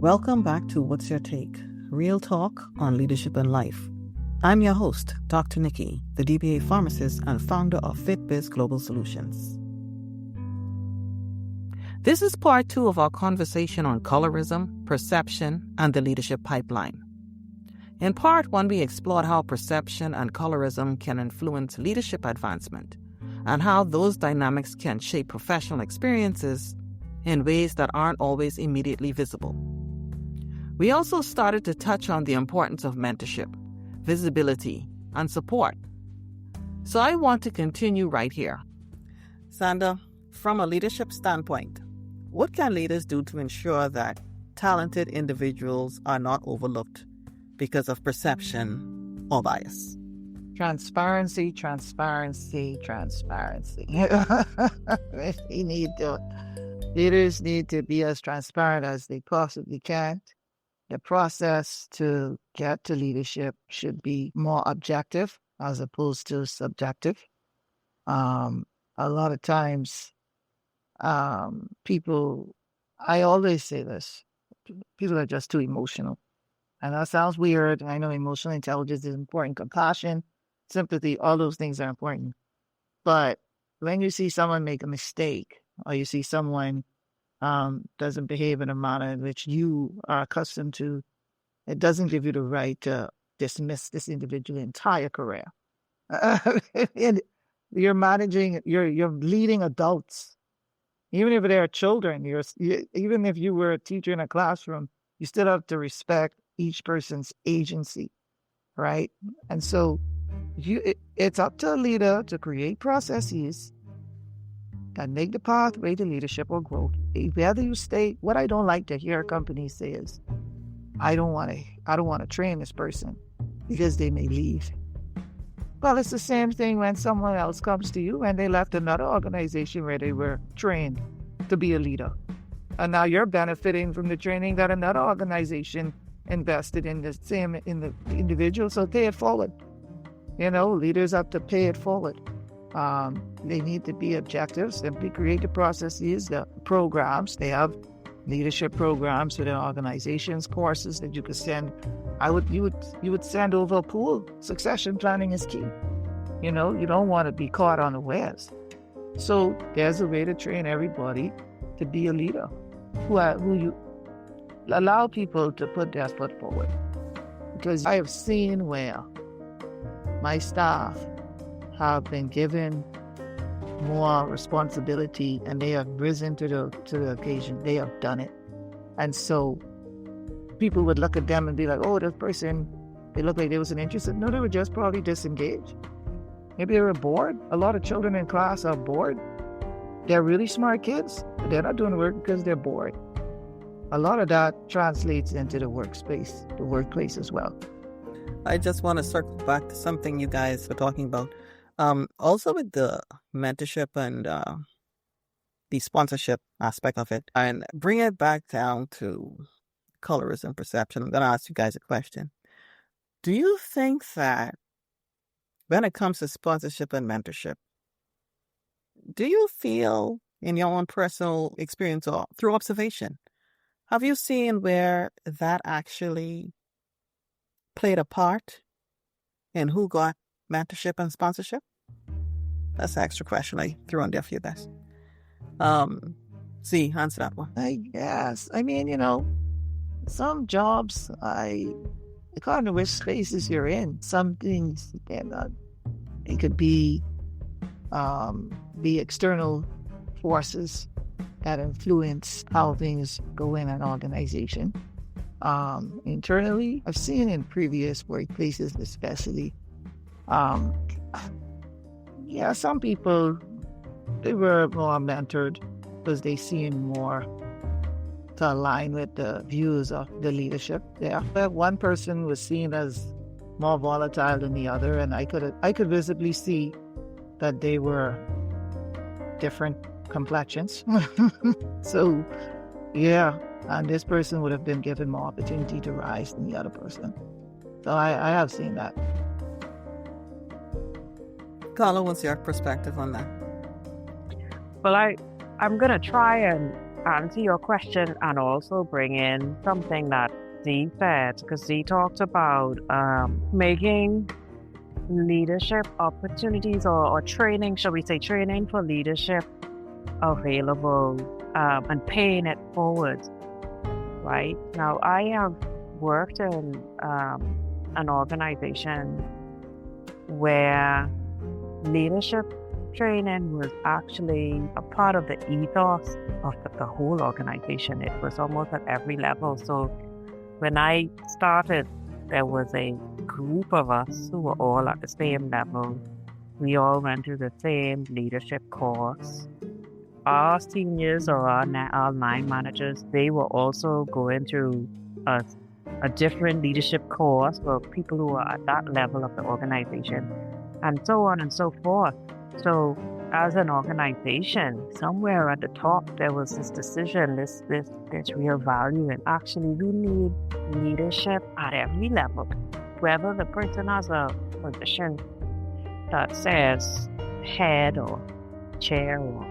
Welcome back to What's Your Take? Real talk on leadership and life. I'm your host, Dr. Nikki, the DBA pharmacist and founder of FitBiz Global Solutions. This is part 2 of our conversation on colorism, perception, and the leadership pipeline. In part 1, we explored how perception and colorism can influence leadership advancement and how those dynamics can shape professional experiences in ways that aren't always immediately visible. We also started to touch on the importance of mentorship, visibility, and support. So I want to continue right here. Zanda, from a leadership standpoint, what can leaders do to ensure that talented individuals are not overlooked because of perception or bias? Transparency. Leaders need to be as transparent as they possibly can. The process to get to leadership should be more objective as opposed to subjective. A lot of times, people, I always say this, people are just too emotional. And that sounds weird. I know emotional intelligence is important. Compassion, sympathy, all those things are important. But when you see someone make a mistake or you see someone doesn't behave in a manner in which you are accustomed to, it doesn't give you the right to dismiss this individual's entire career. And you're leading adults. Even if they're children, even if you were a teacher in a classroom, you still have to respect each person's agency, right? And so it's up to a leader to create processes that make the pathway to leadership or growth. Whether you stay, what I don't like to hear companies say is, I don't want to train this person because they may leave. Well, it's the same thing when someone else comes to you and they left another organization where they were trained to be a leader. And now you're benefiting from the training that another organization invested in the individual, so pay it forward. Leaders have to pay it forward. They need to be objective, simply create the processes, the programs. They have leadership programs within organizations, courses that you could send. You would send over a pool. Succession planning is key. You don't want to be caught unawares. So there's a way to train everybody to be a leader, who you allow people to put their foot forward. Because I have seen where my staff have been given more responsibility and they have risen to the occasion. They have done it. And so people would look at them and be like, oh, this person, they look like they wasn't interested. No, they were just probably disengaged. Maybe they were bored. A lot of children in class are bored. They're really smart kids, but they're not doing the work because they're bored. A lot of that translates into the workplace as well. I just want to circle back to something you guys were talking about. Also with the mentorship and the sponsorship aspect of it, and bring it back down to colorism perception. I'm going to ask you guys a question. Do you think that when it comes to sponsorship and mentorship, do you feel in your own personal experience or through observation, have you seen where that actually played a part in who got mentorship and sponsorship? That's the extra question I threw on there for you guys. See, answer that one. I guess. I mean, some jobs, according to which spaces you're in, some things, it could be the external forces that influence how things go in an organization. Internally, I've seen in previous workplaces especially, some people, they were more mentored because they seemed more to align with the views of the leadership there. But one person was seen as more volatile than the other, and I could visibly see that they were different complexions. So, and this person would have been given more opportunity to rise than the other person. So I have seen that. Carla, what's your perspective on that? Well, I'm going to try and answer your question and also bring in something that Z said, because Z talked about making leadership opportunities or training, shall we say, training for leadership available and paying it forward, right? Now, I have worked in an organization where leadership training was actually a part of the ethos of the whole organization. It was almost at every level. So when I started, there was a group of us who were all at the same level. We all went through the same leadership course. Our seniors or our line managers, they were also going through a different leadership course for people who are at that level of the organization, and so on and so forth. So as an organization, somewhere at the top, there was this decision, this real value, and actually we need leadership at every level. Whether the person has a position that says head or chair or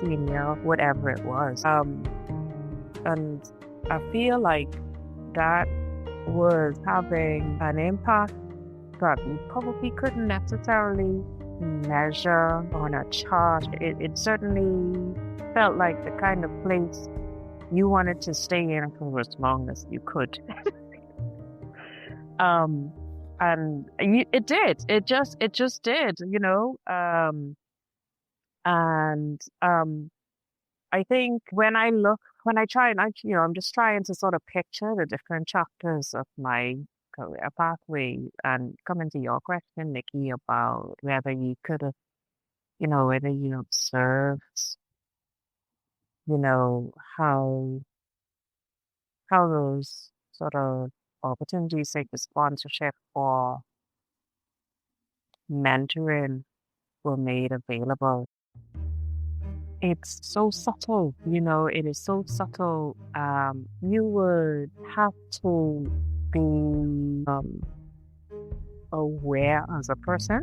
senior, whatever it was. And I feel like that was having an impact that we probably couldn't necessarily measure on a chart. It certainly felt like the kind of place you wanted to stay in for as long as you could. And it did. It just did, you know. I think when I try and I'm just trying to sort of picture the different chapters of my career pathway, and coming to your question, Nikki, about whether you could have, whether you observed, how those sort of opportunities, like the sponsorship or mentoring, were made available. It's so subtle, it is so subtle. You would have to be aware as a person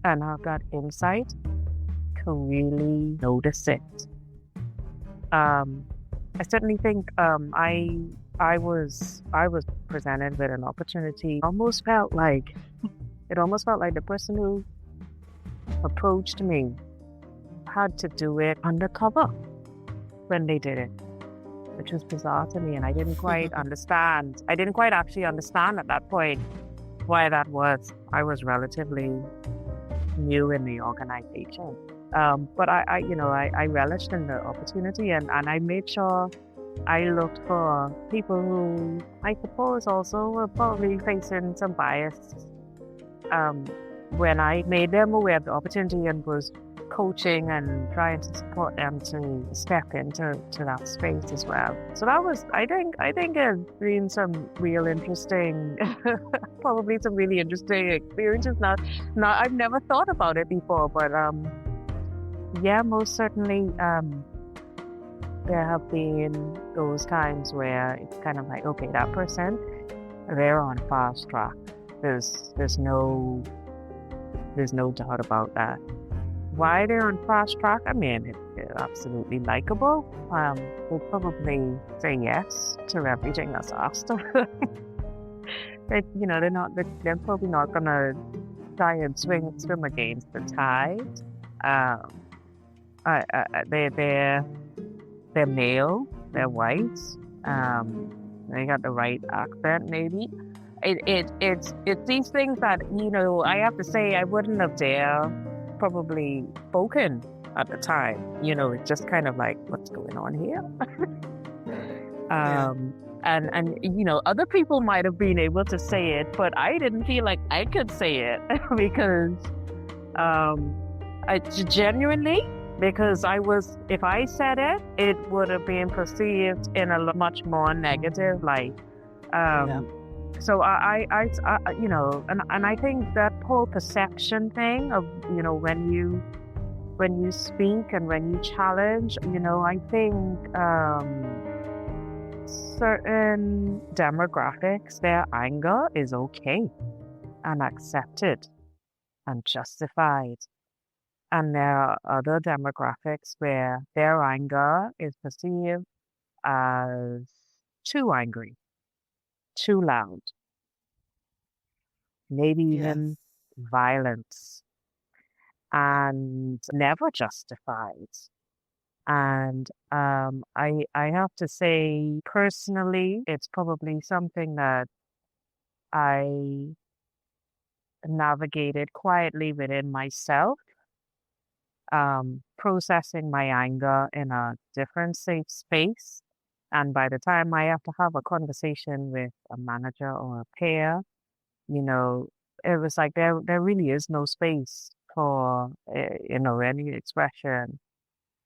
and have that insight to really notice it. I certainly think I was presented with an opportunity. It almost felt like the person who approached me had to do it undercover when they did it, which was bizarre to me, and I didn't quite understand. I didn't quite actually understand at that point why that was. I was relatively new in the organization, but I relished in the opportunity, and I made sure I looked for people who I suppose also were probably facing some bias. When I made them aware of the opportunity and was coaching and trying to support them to step into that space as well. So that was, I think it's been some real interesting, probably some really interesting experiences. Now I've never thought about it before, but yeah, most certainly there have been those times where it's kind of like, okay, that person, they're on fast track. There's no doubt about that. Why they're on fast track? I mean, they're absolutely likable. We'll probably say yes to everything that's asked of them. They're probably not gonna try and swim against the tide. They're male. They're white. They got the right accent, maybe. It's these things that I have to say I wouldn't have dared probably spoken at the time. It's just kind of like, what's going on here? And other people might have been able to say it, but I didn't feel like I could say it because if I said it, it would have been perceived in a much more negative light. So I and I think that whole perception thing of, when you speak and when you challenge, I think certain demographics, their anger is okay and accepted and justified. And there are other demographics where their anger is perceived as too angry, too loud, maybe Yes. even violence, and never justified. And I have to say, personally, it's probably something that I navigated quietly within myself, processing my anger in a different safe space. And by the time I have to have a conversation with a manager or a peer, you know, it was like there really is no space for, any expression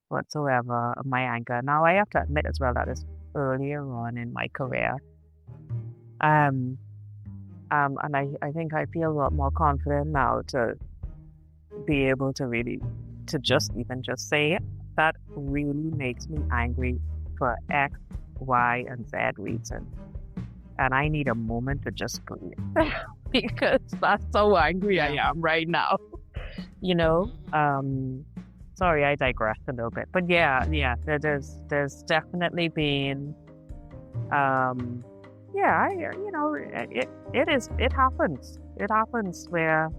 whatsoever of my anger. Now, I have to admit as well that it's earlier on in my career. And I think I feel a lot more confident now to be able to really, to just say it. That really makes me angry for X, Y, and Z reason. And I need a moment to just breathe because that's how angry I am right now. Sorry, I digressed a little bit, but there's definitely been, it happens. It happens where,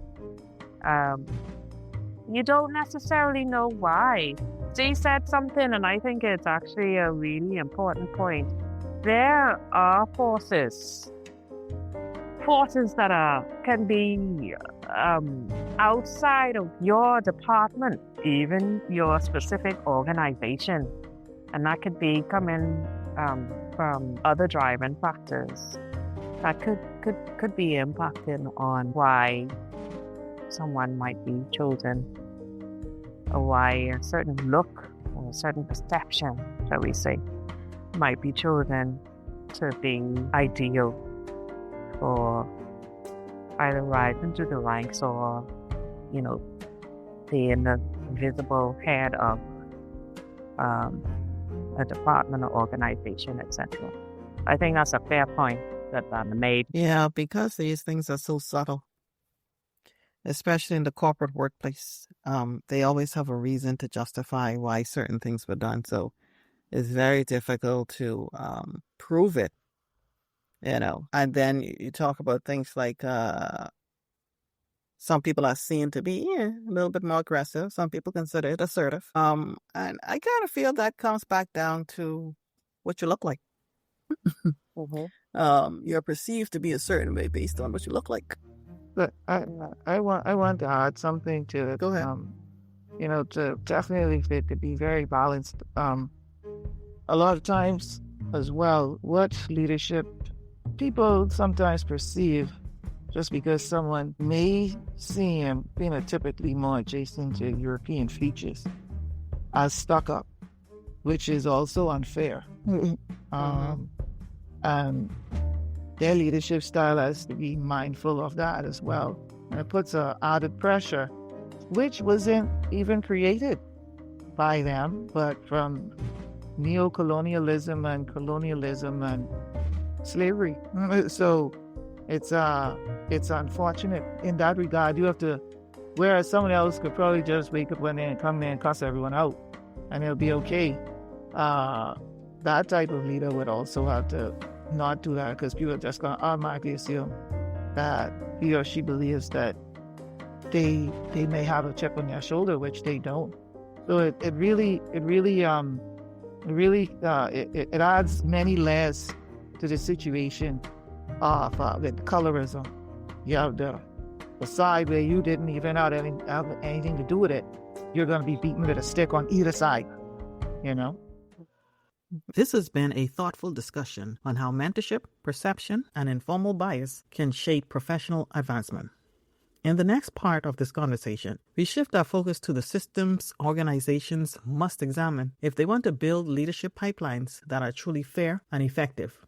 you don't necessarily know why. Jay said something, and I think it's actually a really important point. There are forces that can be outside of your department, even your specific organization, and that could be coming from other driving factors that could be impacting on why someone might be chosen, or why a certain look or a certain perception, shall we say, might be chosen to be ideal for either rising to the ranks or, being the visible head of a department or organization, etc. I think that's a fair point that Zanda made. Yeah, because these things are so subtle, especially in the corporate workplace. They always have a reason to justify why certain things were done. So it's very difficult to prove it, And then you talk about things like some people are seen to be a little bit more aggressive. Some people consider it assertive. And I kind of feel that comes back down to what you look like. Mm-hmm. You're perceived to be a certain way based on what you look like. But I want to add something to it. Go ahead. To definitely fit to be very balanced. A lot of times as well, what leadership people sometimes perceive, just because someone may seem phenotypically more adjacent to European features, as stuck up, which is also unfair. And their leadership style has to be mindful of that as well. And it puts added pressure, which wasn't even created by them, but from neo-colonialism and colonialism and slavery. So it's unfortunate in that regard. You have to, whereas someone else could probably just wake up one day and come there and cuss everyone out and it'll be okay. That type of leader would also have to not do that, because people are just going to automatically assume that he or she believes that they may have a chip on their shoulder, which they don't. So it really adds many layers to the situation of with colorism. You have the side where you didn't even have anything to do with it. You're going to be beaten with a stick on either side, This has been a thoughtful discussion on how mentorship, perception, and informal bias can shape professional advancement. In the next part of this conversation, we shift our focus to the systems organizations must examine if they want to build leadership pipelines that are truly fair and effective.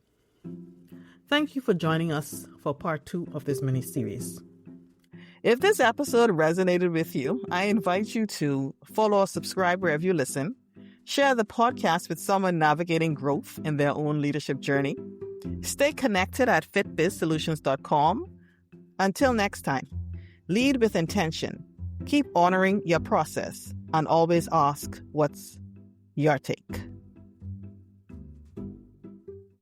Thank you for joining us for part 2 of this mini-series. If this episode resonated with you, I invite you to follow or subscribe wherever you listen. Share the podcast with someone navigating growth in their own leadership journey. Stay connected at fitbizsolutions.com. Until next time, lead with intention, Keep honoring your process and always ask, what's your take?